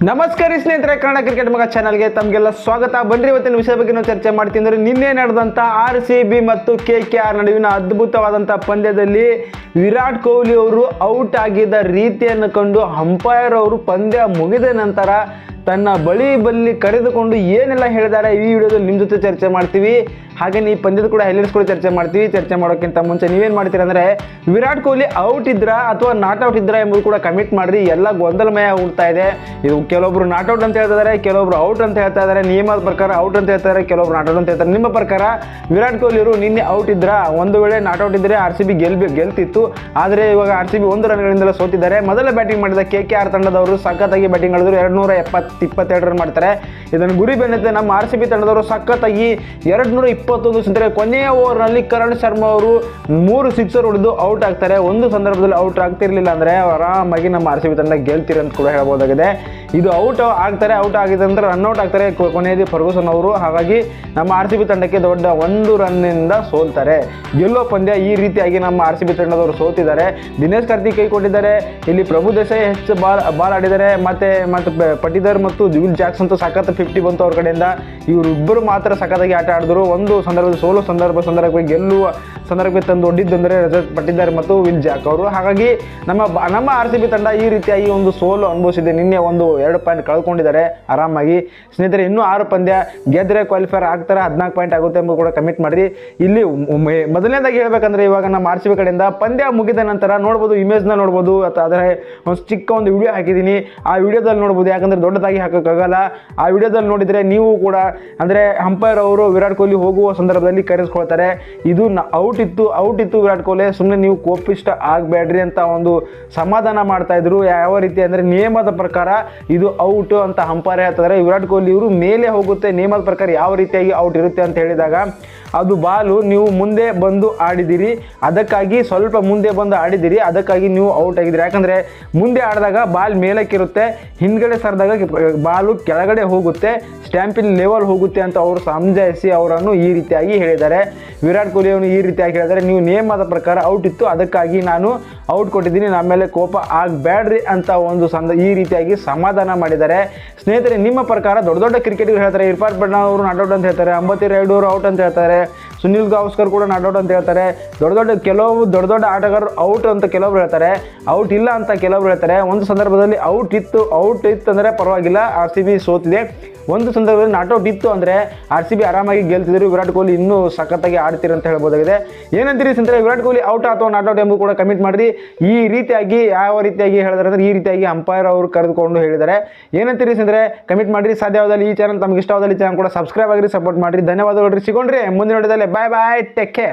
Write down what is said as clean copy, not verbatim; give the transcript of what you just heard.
ನಮಸ್ಕಾರ ಸ್ನೇಹಿತರೆ, ಕನ್ನಡ ಕ್ರಿಕೆಟ್ ಮಗ ಚಾನಲ್ಗೆ ತಮಗೆಲ್ಲ ಸ್ವಾಗತ. ಬನ್ರಿ ಇವತ್ತಿನ ವಿಷಯ ಬಗ್ಗೆ ನಾವು ಚರ್ಚೆ ಮಾಡ್ತೀವಿ. ಅಂದರೆ ನಿನ್ನೆ ನಡೆದಂಥ RCB ಮತ್ತು KKR ನಡುವಿನ ಅದ್ಭುತವಾದಂಥ ಪಂದ್ಯದಲ್ಲಿ ವಿರಾಟ್ ಕೊಹ್ಲಿ ಅವರು ಔಟ್ ಆಗಿದ್ದ ರೀತಿಯನ್ನು ಕಂಡು ಅಂಪೈರ್ ಅವರು ಪಂದ್ಯ ಮುಗಿದ ನಂತರ ತನ್ನ ಬಳಿ ಕರೆದುಕೊಂಡು ಏನೆಲ್ಲ ಹೇಳಿದ್ದಾರೆ ಈ ವಿಡಿಯೋದಲ್ಲಿ ನಿಮ್ಮ ಜೊತೆ ಚರ್ಚೆ ಮಾಡ್ತೀವಿ. ಹಾಗೆ ಈ ಪಂದ್ಯದ ಕೂಡ ಹೈಲೈಟ್ಸ್ ಕೂಡ ಚರ್ಚೆ ಮಾಡ್ತೀವಿ. ಚರ್ಚೆ ಮಾಡೋಕ್ಕಿಂತ ಮುಂಚೆ ನೀವೇನು ಮಾಡ್ತೀರಾ ಅಂದರೆ ವಿರಾಟ್ ಕೊಹ್ಲಿ ಔಟ್ ಇದ್ರಾ ಅಥವಾ ನಾಟ್ ಔಟ್ ಇದ್ರಾ ಎಂಬುದು ಕೂಡ ಕಮೆಂಟ್ ಮಾಡಿರಿ. ಎಲ್ಲ ಗೊಂದಲಮಯ ಆಗ್ತಾ ಇದೆ. ಇದು ಕೆಲವೊಬ್ರು ನಾಟ್ ಔಟ್ ಅಂತ ಹೇಳ್ತಾ ಇದ್ದಾರೆ, ಕೆಲವೊಬ್ರು ಔಟ್ ಅಂತ ಹೇಳ್ತಾ ಇದ್ದಾರೆ. ನಿಯಮದ ಪ್ರಕಾರ ಔಟ್ ಅಂತ ಹೇಳ್ತಾರೆ, ಕೆಲವೊಬ್ರು ನಾಟ್ ಔಟ್ ಅಂತ ಹೇಳ್ತಾರೆ. ನಿಮ್ಮ ಪ್ರಕಾರ ವಿರಾಟ್ ಕೊಹ್ಲಿ ಅವರು ನಿನ್ನೆ ಔಟ್ ಇದ್ರಾ? ಒಂದು ವೇಳೆ ನಾಟ್ ಔಟ್ ಇದ್ದರೆ RCB ಗೆಲ್ತಿತ್ತು. ಆದರೆ ಇವಾಗ RCB 1 ರನ್ಗಳಿಂದಲೇ ಸೋತಿದ್ದಾರೆ. ಮೊದಲ ಬ್ಯಾಟಿಂಗ್ ಮಾಡಿದ KKR ತಂಡದವರು ಸಖತ್ತಾಗಿ ಬ್ಯಾಟಿಂಗ್ ಮಾಡಿದ್ರು. 222 ರನ್ ಮಾಡ್ತಾರೆ. ಇದನ್ನು ಗುರಿ ಬೆನ್ನತ್ತೆ ನಮ್ಮ RCB ತಂಡದವರು ಸಖತ್ತಾಗಿ 221 ಸೆಂಚುರಿ. ಕೊನೆಯ ಓವರ್ನಲ್ಲಿ ಕರಣ್ ಶರ್ಮಾ ಅವರು 3 ಸಿಕ್ಸರ್ ಹೊಡೆದು ಔಟ್ ಆಗ್ತಾರೆ. ಒಂದು ಸಂದರ್ಭದಲ್ಲಿ ಔಟ್ ಆಗ್ತಿರ್ಲಿಲ್ಲ ಅಂದರೆ ಆರಾಮಾಗಿ ನಮ್ಮ RCB ತಂಡ ಗೆಲ್ತೀರಿ ಅಂತ ಕೂಡ ಹೇಳಬಹುದಾಗಿದೆ. ಇದು ಔಟ್ ಆಗ್ತಾರೆ, ಔಟ್ ಆಗಿದ ನಂತರ ರನ್ಔಟ್ ಆಗ್ತಾರೆ ಕೊನೆಯದಿ ಫರ್ಗೂಸನ್ ಅವರು. ಹಾಗಾಗಿ ನಮ್ಮ RCB ತಂಡಕ್ಕೆ ದೊಡ್ಡ 1 ರನ್ನಿಂದ ಸೋಲ್ತಾರೆ. ಗೆಲ್ಲುವ ಪಂದ್ಯ ಈ ರೀತಿಯಾಗಿ ನಮ್ಮ RCB ತಂಡದವರು ಸೋತಿದ್ದಾರೆ. ದಿನೇಶ್ ಕಾರ್ತಿಕ್ ಕೈ ಕೊಟ್ಟಿದ್ದಾರೆ. ಇಲ್ಲಿ ಪ್ರಭು ದೇಸಾಯಿ ಹೆಚ್ಚು ಬಾಲ್ ಆಡಿದ್ದಾರೆ. ಮತ್ತೆ ಪಟಿದಾರ್ ಮತ್ತು ವಿಲ್ ಜಾಕ್ಸ್ ಅಂತೂ ಸಖತ್ 50 ಬಂತು ಅವ್ರ ಕಡೆಯಿಂದ. ಇವರಿಬ್ಬರು ಮಾತ್ರ ಸಖತ್ತಾಗಿ ಆಟ ಆಡಿದ್ರು. ಒಂದು ಸಂದರ್ಭದಲ್ಲಿ ಸೋಲು ಸಂದರ್ಭಕ್ಕೆ ಗೆಲ್ಲುವ ಸಂದರ್ಭಕ್ಕೆ ತಂದು ಒಡ್ಡಿದ್ದಂದರೆ ರಜತ್ ಪಟಿದಾರ್ ಮತ್ತು ವಿಲ್ ಜಾಕ್ ಅವರು. ಹಾಗಾಗಿ ನಮ್ಮ RCB ತಂಡ ಈ ರೀತಿಯಾಗಿ ಒಂದು ಸೋಲು ಅನುಭವಿಸಿದೆ. ನಿನ್ನೆ 2 ಪಾಯಿಂಟ್ ಕಳ್ಕೊಂಡಿದ್ದಾರೆ ಆರಾಮಾಗಿ. ಸ್ನೇಹಿತರೆ, ಇನ್ನೂ 6 ಪಂದ್ಯ ಗೆದ್ದರೆ ಕ್ವಾಲಿಫೈರ್ ಆಗ್ತಾರೆ. 14 ಪಾಯಿಂಟ್ ಆಗುತ್ತೆ ಎಂಬುದು ಕೂಡ ಕಮಿಟ್ ಮಾಡಿರಿ. ಇಲ್ಲಿ ಮೊದಲನೇದಾಗಿ ಹೇಳ್ಬೇಕಂದ್ರೆ ಇವಾಗ ನಮ್ಮ RCB ಕಡೆಯಿಂದ ಪಂದ್ಯ ಮುಗಿದ ನಂತರ ನೋಡ್ಬೋದು, ಇಮೇಜ್ನ ನೋಡ್ಬೋದು. ಆದರೆ ಒಂದು ಚಿಕ್ಕ ಒಂದು ವಿಡಿಯೋ ಹಾಕಿದ್ದೀನಿ. ಆ ವಿಡಿಯೋದಲ್ಲಿ ನೋಡ್ಬೋದು, ಯಾಕಂದರೆ ದೊಡ್ಡದಾಗಿ ಹಾಕೋಕ್ಕಾಗಲ್ಲ. ಆ ವಿಡಿಯೋದಲ್ಲಿ ನೋಡಿದರೆ ನೀವು ಕೂಡ ಅಂದರೆ ಅಂಪೈರ್ ಅವರು ವಿರಾಟ್ ಕೊಹ್ಲಿ ಹೋಗುವ ಸಂದರ್ಭದಲ್ಲಿ ಕರೆಸ್ಕೊಳ್ತಾರೆ. ಇದು ಔಟ್ ಇತ್ತು ವಿರಾಟ್ ಕೊಹ್ಲಿ, ಸುಮ್ಮನೆ ನೀವು ಕೋಪಿಷ್ಟ ಆಗಬೇಡ್ರಿ ಅಂತ ಒಂದು ಸಮಾಧಾನ ಮಾಡ್ತಾ ಇದ್ರು. ಯಾವ ರೀತಿ ಅಂದರೆ ನಿಯಮದ ಪ್ರಕಾರ ಇದು ಔಟ್ ಅಂತ ಅಂಪೈರ್ ಹೇಳ್ತಿದ್ದಾರೆ. ವಿರಾಟ್ ಕೊಹ್ಲಿ ಇವರು ಮೇಲೆ ಹೋಗುತ್ತೆ, ನಿಯಮದ ಪ್ರಕಾರ ಯಾವ ರೀತಿಯಾಗಿ ಔಟ್ ಇರುತ್ತೆ ಅಂತ ಹೇಳಿದಾಗ ಅದು ಬಾಲು ನೀವು ಮುಂದೆ ಬಂದು ಆಡಿದಿರಿ, ಅದಕ್ಕಾಗಿ ಸ್ವಲ್ಪ ಮುಂದೆ ಬಂದು ಆಡಿದಿರಿ, ಅದಕ್ಕಾಗಿ ನೀವು ಔಟ್ ಆಗಿದ್ದೀರಿ. ಯಾಕಂದರೆ ಮುಂದೆ ಆಡಿದಾಗ ಬಾಲ್ ಮೇಲಕ್ಕಿರುತ್ತೆ, ಹಿಂದ್ಗಡೆ ಸರಿದಾಗ ಬಾಲು ಕೆಳಗಡೆ ಹೋಗುತ್ತೆ, ಸ್ಟ್ಯಾಂಪಿನ ಲೆವೆಲ್ ಹೋಗುತ್ತೆ ಅಂತ ಅವರು ಸಮಜಾಯಿಸಿ ಅವರನ್ನು ಈ ರೀತಿಯಾಗಿ ಹೇಳಿದ್ದಾರೆ. ವಿರಾಟ್ ಕೊಹ್ಲಿ ಅವನು ಈ ರೀತಿಯಾಗಿ ಹೇಳಿದ್ದಾರೆ, ನೀವು ನಿಯಮದ ಪ್ರಕಾರ ಔಟ್ ಇತ್ತು, ಅದಕ್ಕಾಗಿ ನಾನು ಔಟ್ ಕೊಟ್ಟಿದ್ದೀನಿ, ನಮ್ಮ ಮೇಲೆ ಕೋಪ ಆಗಬೇಡ್ರಿ ಅಂತ ಒಂದು ಈ ರೀತಿಯಾಗಿ ಸಮಾಧಾನ ಮಾಡಿದ್ದಾರೆ. ಸ್ನೇಹಿತರೆ, ನಿಮ್ಮ ಪ್ರಕಾರ ದೊಡ್ಡ ಕ್ರಿಕೆಟಿಗರು ಹೇಳ್ತಾರೆ, ಇರ್ಫಾನ್ ಪಠಾಣ್ ಅವರು ನಾಟ್ ಔಟ್ ಅಂತ ಹೇಳ್ತಾರೆ, ಅಂಬತಿ ರಾಯುಡು ಅವರು ಔಟ್ ಅಂತ ಹೇಳ್ತಾರೆ, ಸುನಿಲ್ ಗವಾಸ್ಕರ್ ಕೂಡ ನಾಟ್ ಔಟ್ ಅಂತ ಹೇಳ್ತಾರೆ. ದೊಡ್ಡ ಆಟಗಾರರು ಔಟ್ ಅಂತ ಕೆಲವೊಬ್ರು ಹೇಳ್ತಾರೆ, ಔಟ್ ಇಲ್ಲ ಅಂತ ಕೆಲವೊಬ್ರು ಹೇಳ್ತಾರೆ. ಒಂದು ಸಂದರ್ಭದಲ್ಲಿ ಔಟ್ ಇತ್ತು ಅಂದರೆ ಪರವಾಗಿಲ್ಲ, RCB ಸೋತಿದೆ. ಒಂದು ಸಂದರ್ಭದಲ್ಲಿ ನಾಟ್ ಔಟ್ ಇತ್ತು ಅಂದರೆ RCB ಆರಾಮಾಗಿ ಗೆಲ್ತಿದ್ರು. ವಿರಾಟ್ ಕೊಹ್ಲಿ ಇನ್ನೂ ಸಖತ್ತಾಗಿ ಆಡ್ತೀರಿ ಅಂತ ಹೇಳ್ಬೋದಾಗಿದೆ. ಏನಂತೀರಿ ಸ್ನೇಹಿತರೆ, ವಿರಾಟ್ ಕೊಹ್ಲಿ ಔಟ್ ಅಥವಾ ನಾಟ್ ಔಟ್ ಎಂಬುದು ಕೂಡ ಕಮಿಟ್ ಮಾಡಿರಿ. ಈ ರೀತಿಯಾಗಿ ಯಾವ ರೀತಿಯಾಗಿ ಹೇಳಿದ್ರೆ ಅಂದರೆ ಈ ರೀತಿಯಾಗಿ ಅಂಪೈರ್ ಅವರು ಕರೆದುಕೊಂಡು ಹೇಳಿದ್ದಾರೆ. ಏನಂತೀರಿ ಸ್ನೇಹಿತರೆ, ಕಮಿಟ್ ಮಾಡಿರಿ. ಸಾಧ್ಯವಾದಲ್ಲಿ ಈ ಚಾನಲ್ ತಮಗೆ ಇಷ್ಟವಾದಲ್ಲಿ ಚಾನಲ್ ಕೂಡ ಸಬ್ಸ್ಕ್ರೈಬ್ ಆಗಿರಿ, ಸಪೋರ್ಟ್ ಮಾಡಿರಿ. ಧನ್ಯವಾದಗಳು. ಸಿಗೋಣ್ರಿ ಮುಂದಿನ ವಿಡಿಯೋದಲ್ಲಿ. ಬಾಯ್, ಟೇಕ್ ಕೇರ್.